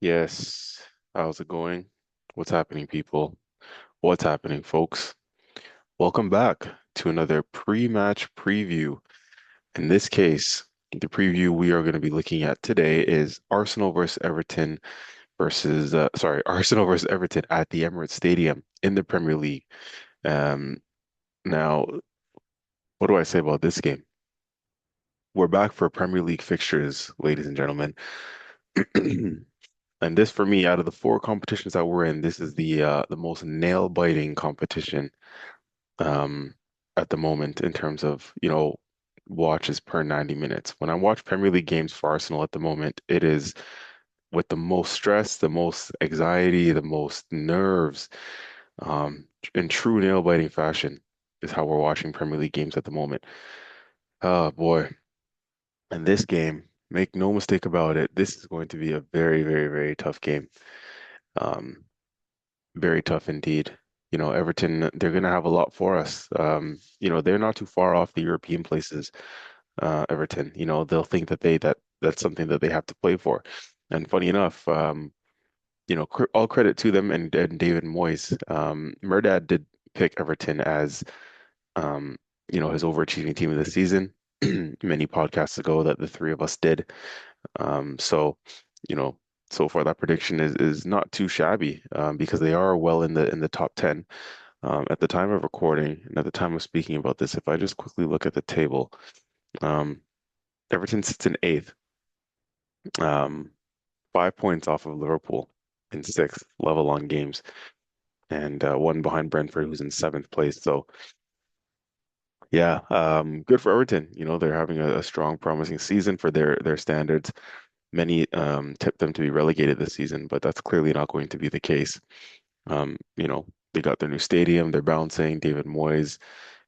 Yes. How's it going? What's happening, people? What's happening, folks? Welcome back to another pre-match preview. In this case, the preview we are going to be looking at today is Arsenal versus Everton Arsenal versus Everton at the Emirates Stadium in the Premier League. Um, Now, what do I say about this game? We're back for Premier League fixtures, ladies and gentlemen. And this, for me, out of the four competitions that we're in, this is the most nail-biting competition um, at the moment in terms of, watches per 90 minutes. When I watch Premier League games for Arsenal at the moment, it is with the most stress, the most anxiety, the most nerves, in true nail-biting fashion is how we're watching Premier League games at the moment. Oh boy. And this game, make no mistake about it, this is going to be a very, very, very tough game. Um, Very tough indeed. Everton, they're going to have a lot for us. They're not too far off the European places, Everton. They'll think that's something that they have to play for. And funny enough, cr all credit to them and David Moyes. Murdad did pick Everton as, um, his overachieving team of the season many podcasts ago that the three of us did. So, you know, so far that prediction is not too shabby because they are well in the top 10 at the time of recording and at the time of speaking about this. If I just quickly look at the table, um, Everton sits in eighth, um, 5 points off of Liverpool in sixth, level on games, and one behind Brentford, who's in seventh place. So yeah, good for Everton. They're having a strong, promising season for their standards. Many tipped them to be relegated this season, but that's clearly not going to be the case. They got their new stadium, they're bouncing. David Moyes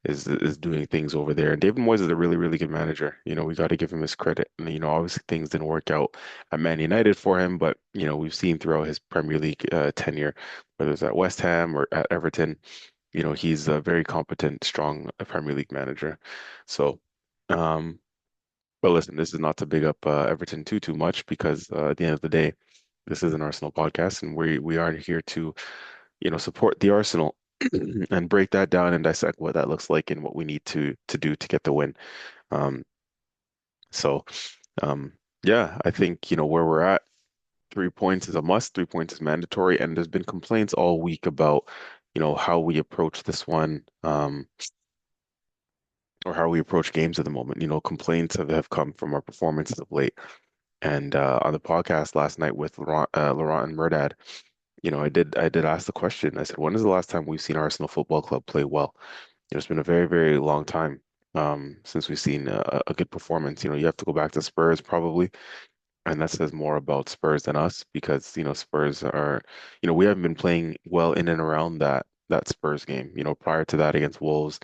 is doing things over there. And David Moyes is a really, really good manager. We got to give him his credit. And, obviously things didn't work out at Man United for him, but we've seen throughout his Premier League tenure, whether it's at West Ham or at Everton, he's a very competent, strong Premier League manager. So, um, but listen, this is not to big up Everton too much because at the end of the day, this is an Arsenal podcast, and we are here to, support the Arsenal and break that down and dissect what that looks like and what we need to do to get the win. Um, so um, yeah, I think where we're at, 3 points is a must, 3 points is mandatory, and there's been complaints all week about how we approach this one. Or how we approach games at the moment. Complaints have come from our performances of late. And on the podcast last night with Laurent and Murdad, I did ask the question. I said, when is the last time we've seen Arsenal Football Club play well? It's been a very, very long time since we've seen a good performance. You have to go back to Spurs probably, and that says more about Spurs than us because Spurs are, we haven't been playing well in and around that Spurs game. Prior to that against Wolves,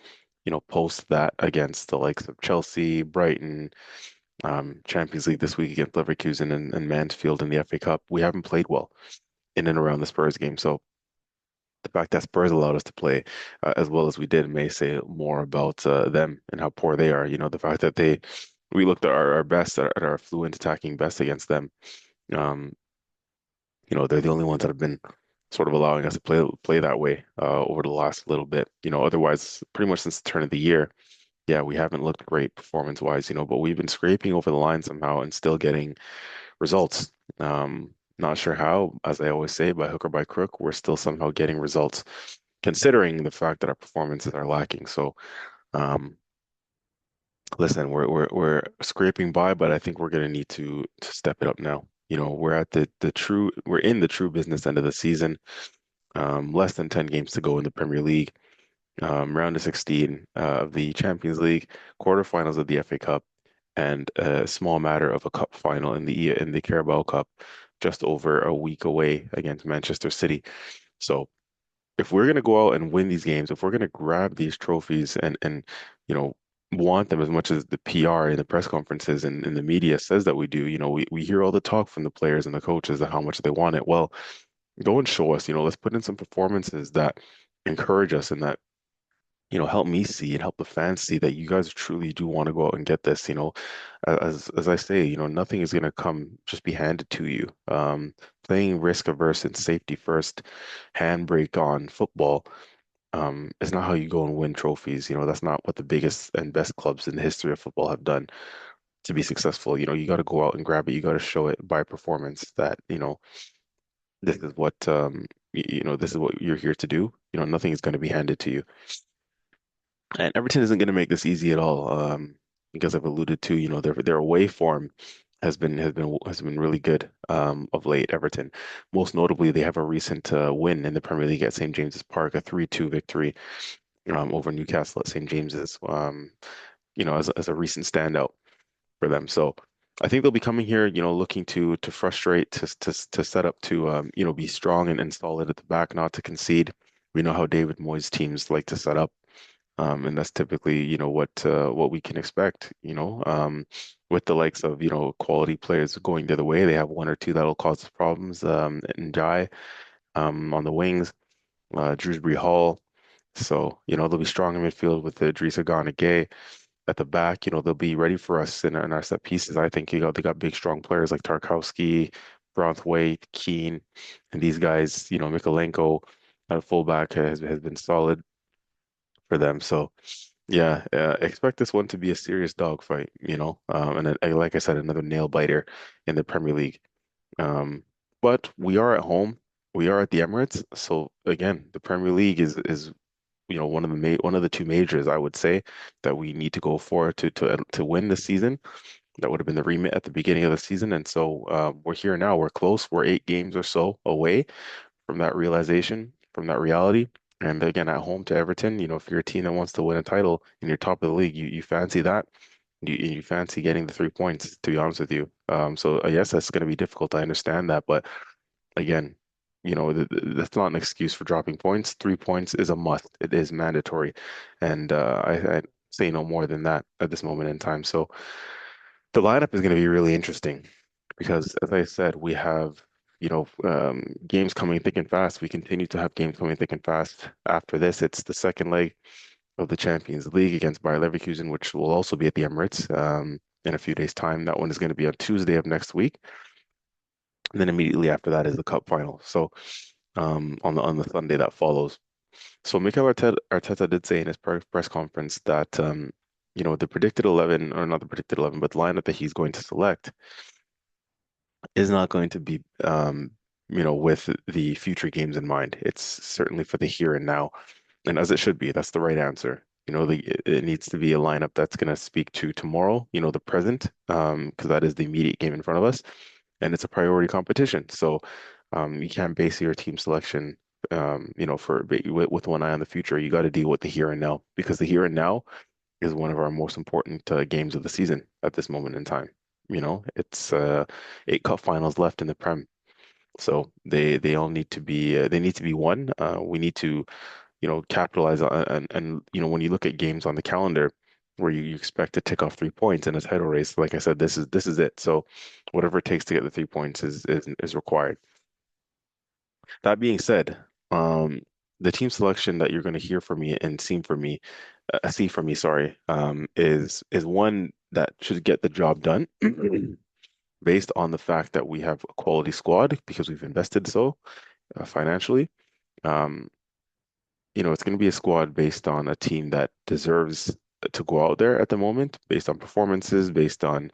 post that against the likes of Chelsea, Brighton, Champions League this week against Leverkusen and Mansfield in the FA Cup. We haven't played well in and around the Spurs game. So the fact that Spurs allowed us to play as well as we did may say more about them and how poor they are. The fact that we looked at our best, at our fluent attacking best against them. Um, they're the only ones that have been sort of allowing us to play that way over the last little bit. Otherwise, pretty much since the turn of the year, yeah, we haven't looked great performance-wise, but we've been scraping over the line somehow and still getting results. Not sure how, as I always say, by hook or by crook, we're still somehow getting results, considering the fact that our performances are lacking. So, um, listen, we're scraping by, but I think we're going to need to step it up now. We're at we're in the true business end of the season. Less than 10 games to go in the Premier League. Round of 16 of the Champions League, quarterfinals of the FA Cup, and a small matter of a cup final in the Carabao Cup, just over a week away against Manchester City. So if we're gonna go out and win these games, if we're gonna grab these trophies and you know want them as much as the PR and the press conferences and the media says that we do, we hear all the talk from the players and the coaches of how much they want it. Well, go and show us, let's put in some performances that encourage us and that help me see and help the fans see that you guys truly do want to go out and get this. As I say, nothing is going to come just be handed to you. Playing risk averse and safety first, handbrake on football, is not how you go and win trophies. That's not what the biggest and best clubs in the history of football have done to be successful. You got to go out and grab it. You got to show it by performance that, this is what this is what you're here to do. Nothing is going to be handed to you. And Everton isn't going to make this easy at all, because I've alluded to, their away form has been really good of late. Everton, most notably, they have a recent win in the Premier League at St James's Park, a 3-2 victory over Newcastle at St James's. As a recent standout for them. So I think they'll be coming here, looking to frustrate, to set up to be strong and solid at the back, not to concede. We know how David Moyes teams like to set up. And that's typically, what we can expect, with the likes of, quality players going the other way. They have one or two that'll cause us problems. And Jai, on the wings, Drewsbury Hall. So, they'll be strong in midfield with Idrissa Gana Gueye at the back. They'll be ready for us in our set pieces. I think, they got big, strong players like Tarkowski, Braithwaite, Keane, and these guys, Mikolenko at fullback has been solid for them. So, yeah, expect this one to be a serious dogfight, like I said, another nail biter in the Premier League. Um, but we are at home. We are at the Emirates. So again, the Premier League is one of the two majors I would say that we need to go for to win this season. That would have been the remit at the beginning of the season, and so we're here now. We're close. We're 8 games or so away from that realization, from that reality. And again, at home to Everton, if you're a team that wants to win a title and you're top of the league, you fancy that. You fancy getting the 3 points, to be honest with you. So yes, that's going to be difficult. I understand that, but again, that's not an excuse for dropping points. 3 points is a must. It is mandatory, and I say no more than that at this moment in time. So the lineup is going to be really interesting because, as I said, we have games coming thick and fast. We continue to have games coming thick and fast. After this, it's the second leg of the Champions League against Bayer Leverkusen, which will also be at the Emirates in a few days' time. That one is going to be on Tuesday of next week. And then immediately after that is the cup final. So on the Sunday that follows. So Mikel Arteta did say in his press conference that the predicted 11, or not the predicted 11, but the lineup that he's going to select is not going to be with the future games in mind. It's certainly for the here and now, and as it should be. That's the right answer. It needs to be a lineup that's going to speak to tomorrow, the present, because that is the immediate game in front of us, and it's a priority competition. So you can't base your team selection, with one eye on the future. You got to deal with the here and now because the here and now is one of our most important games of the season at this moment in time. It's 8 cup finals left in the Prem, so they all need to be won. We need to capitalize on and when you look at games on the calendar where you expect to tick off 3 points in a title race, like I said, this is it. So whatever it takes to get the 3 points is required. That being said, the team selection that you're going to hear from me and see from me, sorry, is one that should get the job done based on the fact that we have a quality squad because we've invested so financially. Um, it's going to be a squad based on a team that deserves to go out there at the moment, based on performances, based on,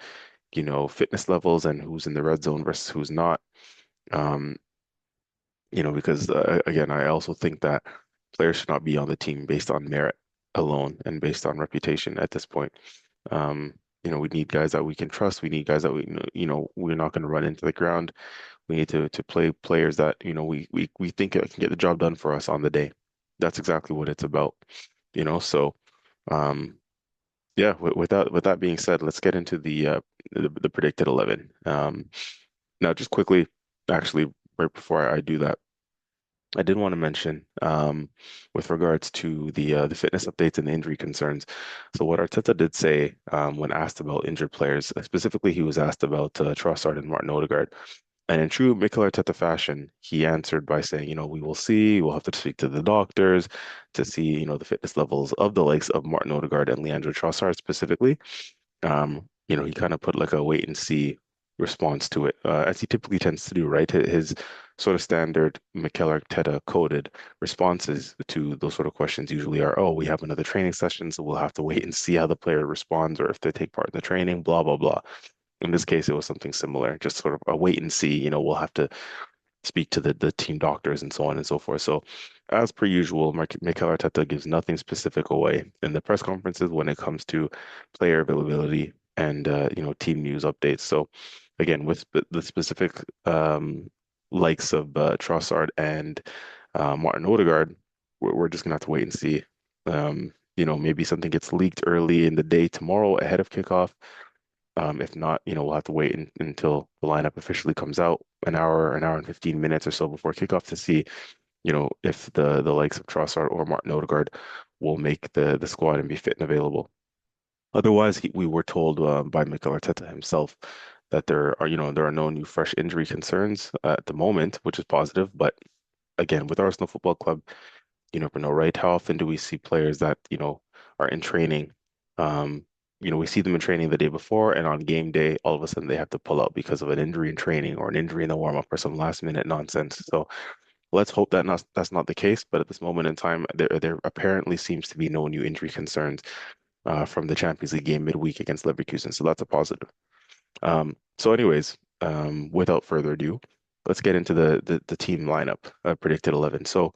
fitness levels and who's in the red zone versus who's not. Um, because again, I also think that players should not be on the team based on merit alone and based on reputation at this point. Um, we need guys that we can trust. We need guys that we're not going to run into the ground. We need to play players that, we think can get the job done for us on the day. That's exactly what it's about, So, um, yeah, with that being said, let's get into the predicted 11. Now, just quickly, actually, right before I do that, I did want to mention with regards to the fitness updates and the injury concerns. So what Arteta did say when asked about injured players, specifically he was asked about Trossard and Martin Odegaard. And in true Mikel Arteta fashion, he answered by saying, we will see. We'll have to speak to the doctors to see, the fitness levels of the likes of Martin Odegaard and Leandro Trossard specifically. He kind of put like a wait and see response to it, as he typically tends to do, right? His sort of standard Mikel Arteta coded responses to those sort of questions usually are, oh, we have another training session, so we'll have to wait and see how the player responds or if they take part in the training, blah, blah, blah. In this case, it was something similar, just sort of a wait and see. We'll have to speak to the team doctors and so on and so forth. So, as per usual, Mikel Arteta gives nothing specific away in the press conferences when it comes to player availability and team news updates. So, again, with the specific likes of Trossard and Martin Odegaard, we're just gonna have to wait and see. Maybe something gets leaked early in the day tomorrow ahead of kickoff. If not, we'll have to wait until the lineup officially comes out an hour and 15 minutes or so before kickoff to see, if the likes of Trossard or Martin Odegaard will make the squad and be fit and available. Otherwise, we were told by Mikel Arteta himself that there are no new fresh injury concerns at the moment, which is positive. But again, with Arsenal Football Club, you never know, right? How often do we see players that, are in training? Um, we see them in training the day before, and on game day, all of a sudden they have to pull out because of an injury in training or an injury in the warm-up or some last minute nonsense. So let's hope that's not the case. But at this moment in time, there apparently seems to be no new injury concerns from the Champions League game midweek against Leverkusen. So that's a positive. So anyways, without further ado, let's get into the team lineup, predicted 11. So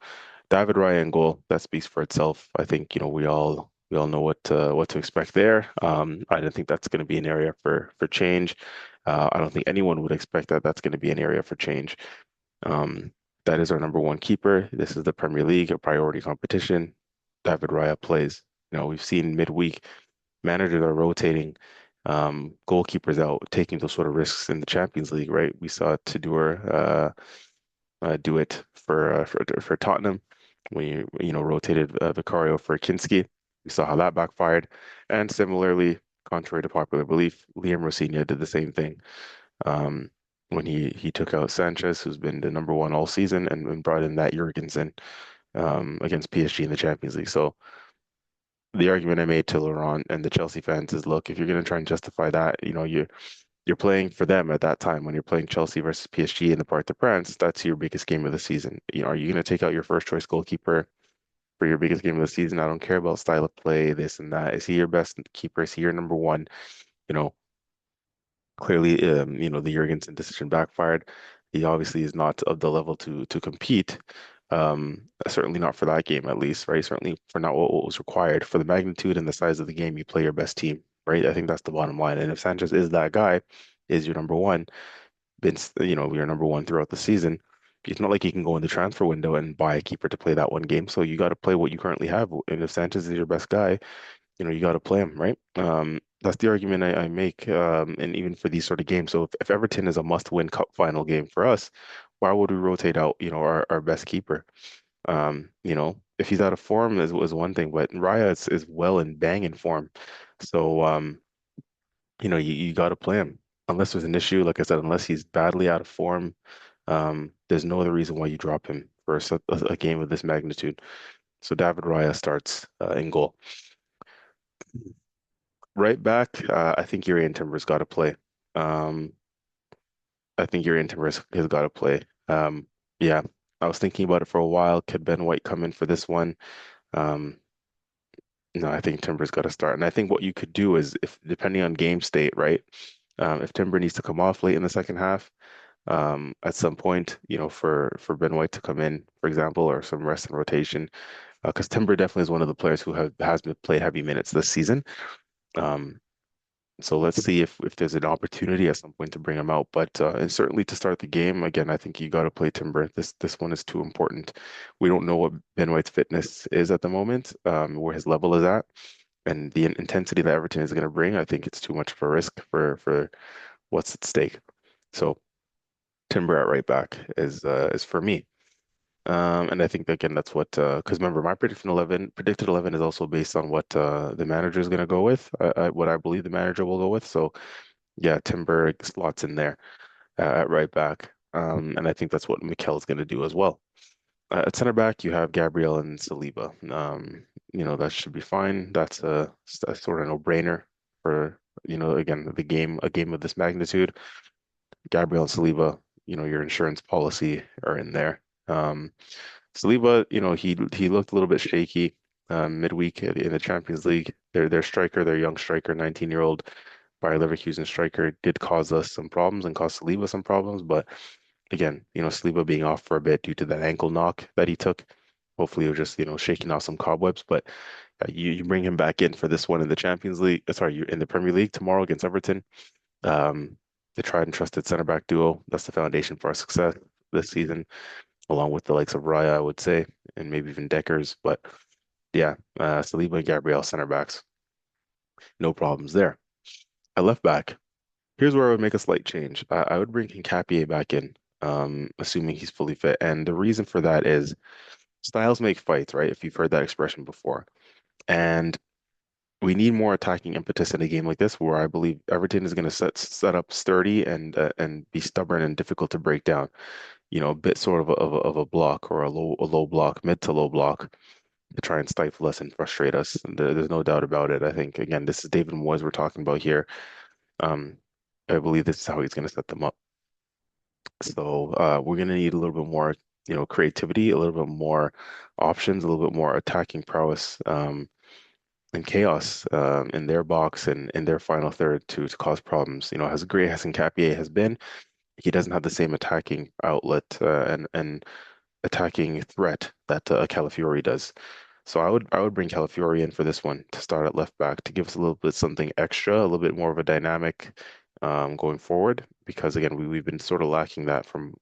David Raya in goal, that speaks for itself. I think, we all know what to expect there. I don't think that's going to be an area for change. I don't think anyone would expect that that's going to be an area for change. Um, that is our number one keeper. This is the Premier League, a priority competition. David Raya plays. We've seen midweek managers are rotating goalkeepers out, taking those sort of risks in the Champions League, right? We saw Tudor do it for Tottenham. We rotated Vicario for Kinski. We saw how that backfired, and similarly, contrary to popular belief, Liam Rosinha did the same thing when he took out Sanchez, who's been the number one all season, and brought in that Jurgensen against PSG in the Champions League. So the argument I made to Laurent and the Chelsea fans is, look, if you're going to try and justify that, you're playing for them at that time when you're playing Chelsea versus PSG in the Parc des Princes. That's your biggest game of the season. Are you going to take out your first choice goalkeeper for your biggest game of the season? I don't care about style of play, this and that. Is he your best keeper? Is he your number one? You know, Clearly, the Jurgensen decision backfired. He obviously is not of the level to compete. Certainly not for that game, at least, right? Certainly for not what was required. For the magnitude and the size of the game, you play your best team, right? I think that's the bottom line. And if Sanchez is that guy, is your number one, been, your number one throughout the season, it's not like you can go in the transfer window and buy a keeper to play that one game. So you got to play what you currently have. And if Sanchez is your best guy, you got to play him, right? That's the argument I make, and even for these sort of games. So if Everton is a must-win cup final game for us, why would we rotate out, our best keeper? If he's out of form is one thing, but Raya is well in banging form. So, you got to play him unless there's an issue. Like I said, unless he's badly out of form, there's no other reason why you drop him for a game of this magnitude. So David Raya starts in goal. Right back, I think Urian Timber's got to play. Um, I think Urian Timbers has got to play. Yeah, I was thinking about it for a while. Could Ben White come in for this one? Um, no, I think Timber's got to start. And I think what you could do is, if depending on game state, right? If Timber needs to come off late in the second half, at some point, for Ben White to come in, for example, or some rest and rotation, because Timber definitely is one of the players who has been played heavy minutes this season. Um, So let's see if there's an opportunity at some point to bring him out. But and certainly to start the game, again, I think you got to play Timber. This one is too important. We don't know what Ben White's fitness is at the moment, where his level is at, and the intensity that Everton is going to bring. I think it's too much of a risk for what's at stake. So Timber at right back is for me. And I think again that's what because remember my predicted 11 is also based on what the manager is going to go with, what I believe the manager will go with. So yeah, Timber slots in there at right back. And I think that's what Mikel's going to do as well. At center back, you have Gabriel and Saliba. That should be fine. That's sort of no-brainer for, again, a game of this magnitude. Gabriel and Saliba, your insurance policy are in there. Saliba, he looked a little bit shaky midweek in the Champions League. Their striker, their young striker, 19-year-old Bayer Leverkusen striker, did cause us some problems and cause Saliba some problems. But again, Saliba being off for a bit due to that ankle knock that he took. Hopefully, it was just shaking off some cobwebs. But you bring him back in for this one in the Champions League. Sorry, you in the Premier League tomorrow against Everton. Um, the tried and trusted center back duo. That's the foundation for our success this season, along with the likes of Raya, I would say, and maybe even Deckers. But yeah, Saliba and Gabriel center backs, no problems there. I left back. Here's where I would make a slight change. I would bring Hincapié back in, assuming he's fully fit. And the reason for that is styles make fights, right? If you've heard that expression before. And we need more attacking impetus in a game like this, where I believe Everton is going to set up sturdy and be stubborn and difficult to break down. A bit sort of a block or a low block, mid to low block to try and stifle us and frustrate us. There's no doubt about it. I think again, this is David Moyes we're talking about here. Um, I believe this is how he's going to set them up. So we're going to need a little bit more, creativity, a little bit more options, a little bit more attacking prowess, and chaos in their box and in their final third to cause problems. As great as Nkapie has been, he doesn't have the same attacking outlet and attacking threat that Calafiori does. So I would bring Calafiori in for this one to start at left back to give us a little bit something extra, a little bit more of a dynamic going forward. Because again, we've been sort of lacking that from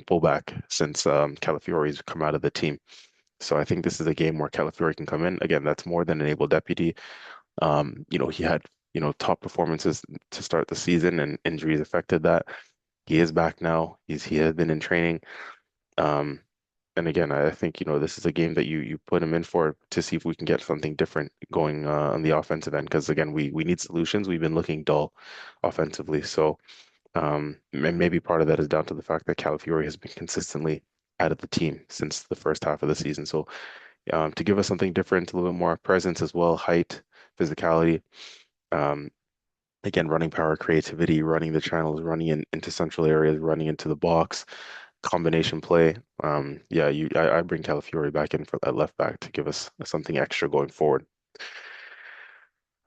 fullback since Calafiori's come out of the team. So I think this is a game where Calafiori can come in. Again, that's more than an able deputy. He had top performances to start the season, and injuries affected that. He is back now. He has been in training. Um, and again, I think, this is a game that you put him in for to see if we can get something different going on the offensive end. Because again, we need solutions. We've been looking dull offensively. So and maybe part of that is down to the fact that Calafiori has been consistently out of the team since the first half of the season. So to give us something different, a little bit more presence as well, height, physicality. Um, Again, running power, creativity, running the channels, running into central areas, running into the box, combination play. Yeah, I bring Calafiori back in for that left back to give us something extra going forward.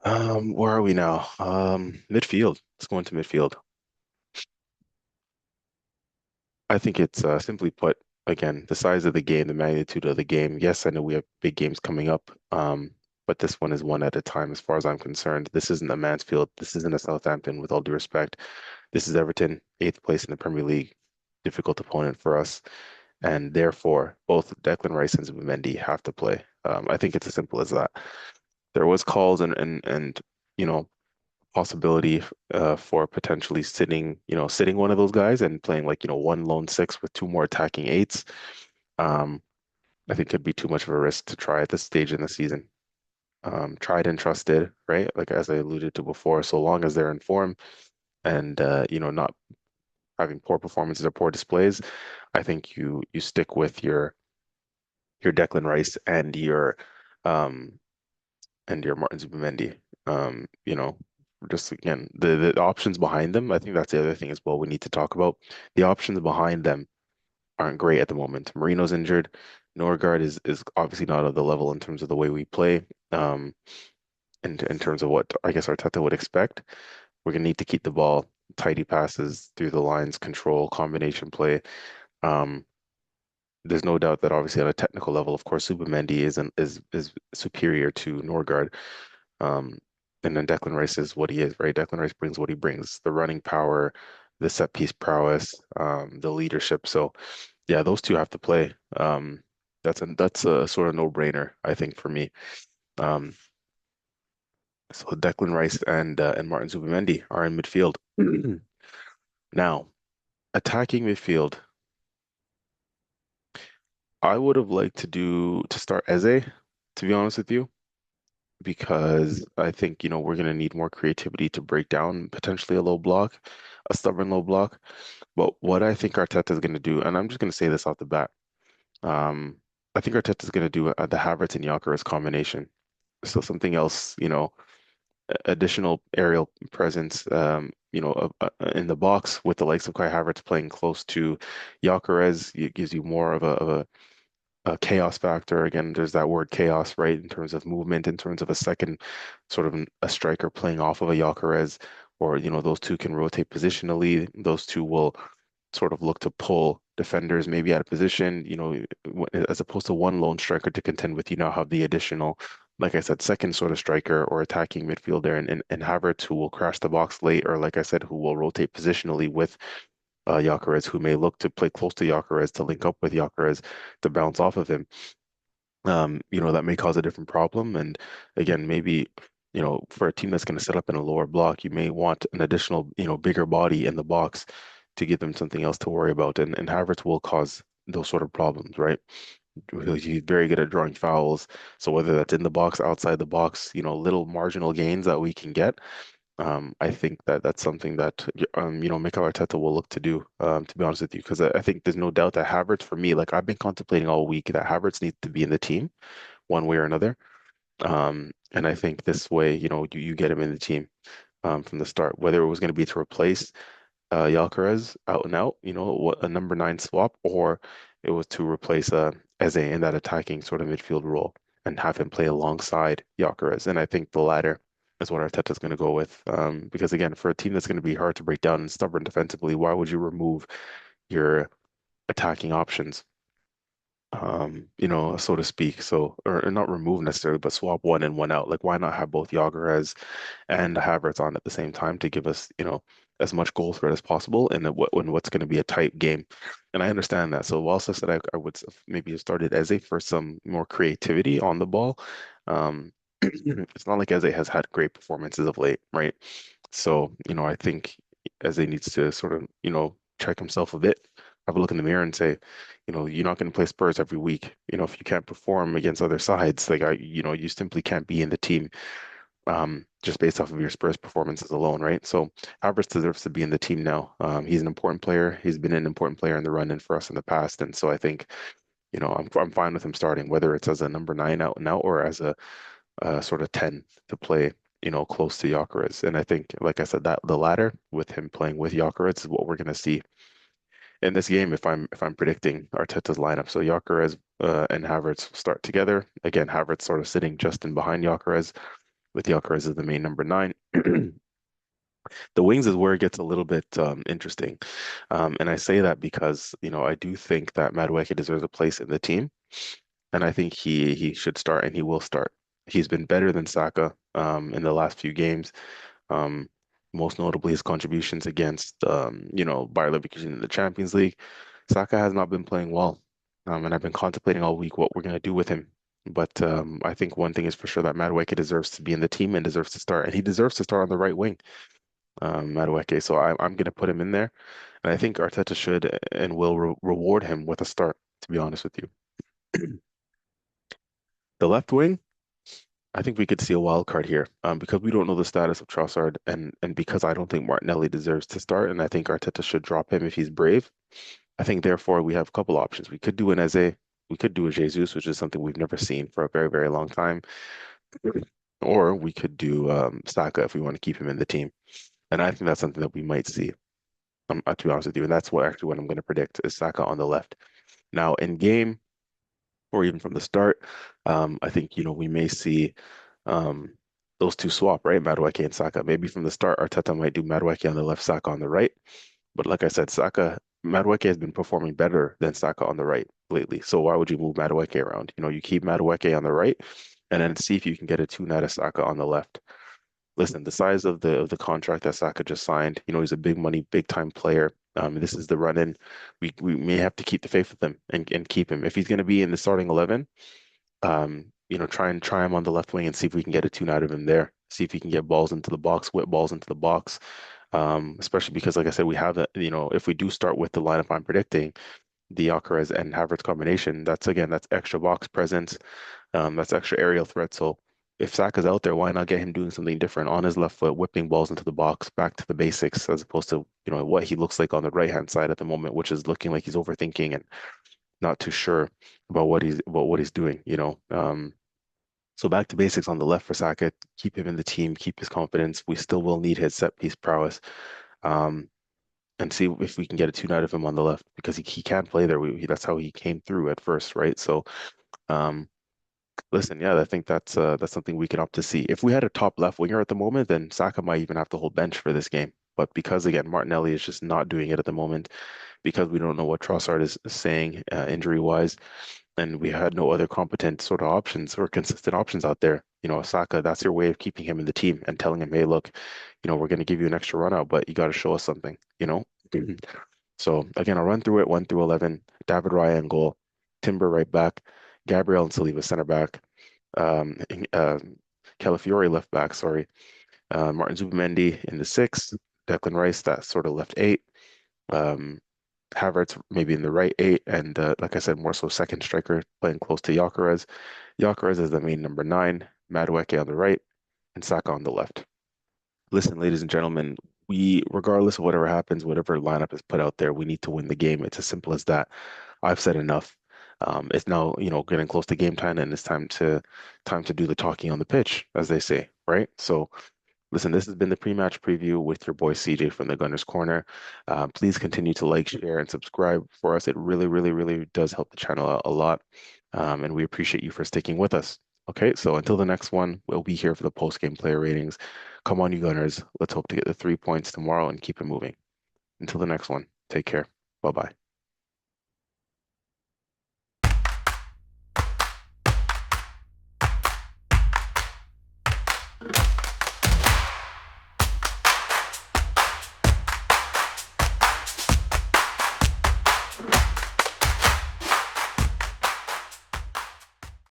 Where are we now? Midfield. Let's go into midfield. I think it's simply put, again, the size of the game, the magnitude of the game. Yes, I know we have big games coming up, but this one is one at a time as far as I'm concerned. This isn't a Mansfield. This isn't a Southampton, with all due respect. This is Everton, eighth place in the Premier League. Difficult opponent for us. And therefore, both Declan Rice and Zubimendi have to play. I think it's as simple as that. There was calls and you know possibility for potentially sitting one of those guys and playing like one lone six with two more attacking eights. Um, I think could be too much of a risk to try at this stage in the season. Tried and trusted, right? Like as I alluded to before, so long as they're in form and not having poor performances or poor displays, I think you stick with your Declan Rice um and your Martin Zubimendi. Just again, the options behind them, I think that's the other thing as well we need to talk about. The options behind them aren't great at the moment. Marino's injured. Norgard is obviously not at the level in terms of the way we play, in terms of what I guess Arteta would expect. We're gonna need to keep the ball, tidy passes through the lines, control, combination play. Um, there's no doubt that obviously on a technical level, of course, Subamendi is superior to Norgard. Um, and then Declan Rice is what he is, right? Declan Rice brings what he brings, the running power, the set piece prowess, the leadership. So yeah, those two have to play. That's a sort of no-brainer, I think, for me. Um, so Declan Rice and Martin Zubimendi are in midfield. Now, attacking midfield, I would have liked to start Eze, to be honest with you, because I think, we're going to need more creativity to break down potentially a low block, a stubborn low block. But what I think Arteta is going to do, and I'm just going to say this off the bat, um, I think Arteta is going to do the Havertz and Gyökeres combination. So something else, additional aerial presence, in the box with the likes of Kai Havertz playing close to Gyökeres. It gives you more of a chaos factor. Again, there's that word chaos, right? In terms of movement, in terms of a second sort of a striker playing off of a Gyökeres, or those two can rotate positionally. Those two will sort of look to pull defenders maybe out of position, as opposed to one lone striker to contend with. You now have the additional, like I said, second sort of striker or attacking midfielder and Havertz who will crash the box late, or like I said, who will rotate positionally with Gyökeres, who may look to play close to Gyökeres to link up with Gyökeres to bounce off of him. That may cause a different problem. And again, maybe, for a team that's going to set up in a lower block, you may want an additional, bigger body in the box to give them something else to worry about. And Havertz will cause those sort of problems, right? He's very good at drawing fouls. So whether that's in the box, outside the box, little marginal gains that we can get, I think that that's something that Mikel Arteta will look to do. To be honest with you, because I think there's no doubt that Havertz, for me, like I've been contemplating all week that Havertz needs to be in the team one way or another. And I think this way, you get him in the team from the start, whether it was going to be to replace Gyökeres out and out, what a number nine swap, or it was to replace Eze in that attacking sort of midfield role and have him play alongside Gyökeres. And I think the latter is what Arteta's going to go with. Because again, for a team that's going to be hard to break down and stubborn defensively, why would you remove your attacking options? So to speak. So, or not remove necessarily, but swap one in, one out. Like, why not have both Gyökeres and Havertz on at the same time to give us, as much goal threat as possible in what's going to be a tight game. And I understand that. So whilst I said I would maybe have started Eze for some more creativity on the ball, it's not like Eze has had great performances of late, right? So, I think Eze needs to sort of, check himself a bit, have a look in the mirror and say, you're not going to play Spurs every week. If you can't perform against other sides, like you simply can't be in the team just based off of your Spurs performances alone, right? So Havertz deserves to be in the team now. He's an important player. He's been an important player in the run-in for us in the past, and so I think, I'm fine with him starting, whether it's as a number nine out and out or as a sort of 10 to play, close to Gyökeres. And I think, like I said, that the latter with him playing with Gyökeres is what we're going to see in this game if I'm predicting Arteta's lineup. So Gyökeres and Havertz start together. Again, Havertz sort of sitting just in behind Gyökeres, with Gyökeres as the main number nine. The wings is where it gets a little bit interesting. And I say that because, I do think that Madueke deserves a place in the team. And I think he should start and he will start. He's been better than Saka in the last few games. Um, Most notably his contributions against Bayer Leverkusen in the Champions League. Saka has not been playing well. And I've been contemplating all week what we're gonna do with him. But I think one thing is for sure that Madueke deserves to be in the team and deserves to start. And he deserves to start on the right wing, Madueke. So I'm gonna put him in there. And I think Arteta should and will reward him with a start, to be honest with you. The left wing, I think we could see a wild card here, because we don't know the status of Trossard, and because I don't think Martinelli deserves to start, and I think Arteta should drop him if he's brave. I think therefore we have a couple options. We could do an Eze, we could do a Jesus, which is something we've never seen for a very, very long time, or we could do Saka if we want to keep him in the team. And I think that's something that we might see, to be honest with you. And that's what I'm going to predict is Saka on the left. Now in game, or even from the start, I think we may see um, those two swap, right? Madueke and Saka. Maybe from the start, Arteta might do Madueke on the left, Saka on the right. But like I said, Madueke has been performing better than Saka on the right lately. So why would you move Madueke around? You keep Madueke on the right, and then see if you can get a tune out of Saka on the left. Listen, the size of the contract that Saka just signed, he's a big money, big time player. This is the run in. We may have to keep the faith with him and keep him. If he's going to be in the starting 11, try him on the left wing and see if we can get a tune out of him there. See if he can get balls into the box, whip balls into the box. Especially because, like I said, we have that. If we do start with the lineup I'm predicting, the Gyökeres and Havertz combination, that's extra box presence. That's extra aerial threat. So if Saka's out there, why not get him doing something different on his left foot, whipping balls into the box, back to the basics, as opposed to, what he looks like on the right hand side at the moment, which is looking like he's overthinking and not too sure about what he's doing, So back to basics on the left for Saka, keep him in the team, keep his confidence. We still will need his set piece prowess. Um, and see if we can get a tune out of him on the left because he can play there. That's how he came through at first, right? So, um, listen, yeah, I think that's something we can opt to see. If we had a top left winger at the moment, then Saka might even have to hold bench for this game. But because again, Martinelli is just not doing it at the moment because we don't know what Trossard is saying injury wise, and we had no other competent sort of options or consistent options out there. Saka, that's your way of keeping him in the team and telling him, hey, look, we're going to give you an extra run out, but you got to show us something. Mhm. So again, I'll run through it 1 through 11. David Raya in goal, Timber right back, Gabriel and Saliba center back, um, uh, Calafiori left back, sorry, Martin Zubimendi in the six, Declan Rice that sort of left eight, um, Havertz maybe in the right eight, and like I said, more so second striker playing close to Gyökeres. Gyökeres is the main number nine, Madueke on the right, and Saka on the left. Listen, ladies and gentlemen, regardless of whatever happens, whatever lineup is put out there, we need to win the game. It's as simple as that. I've said enough. It's now, getting close to game time, and it's time to do the talking on the pitch, as they say, right? So, listen, this has been the pre-match preview with your boy CJ from the Gunners Corner. Please continue to like, share, and subscribe for us. It really, really, really does help the channel out a lot, and we appreciate you for sticking with us. Okay, so until the next one, we'll be here for the post-game player ratings. Come on, you Gunners. Let's hope to get the 3 points tomorrow and keep it moving. Until the next one, take care. Bye bye.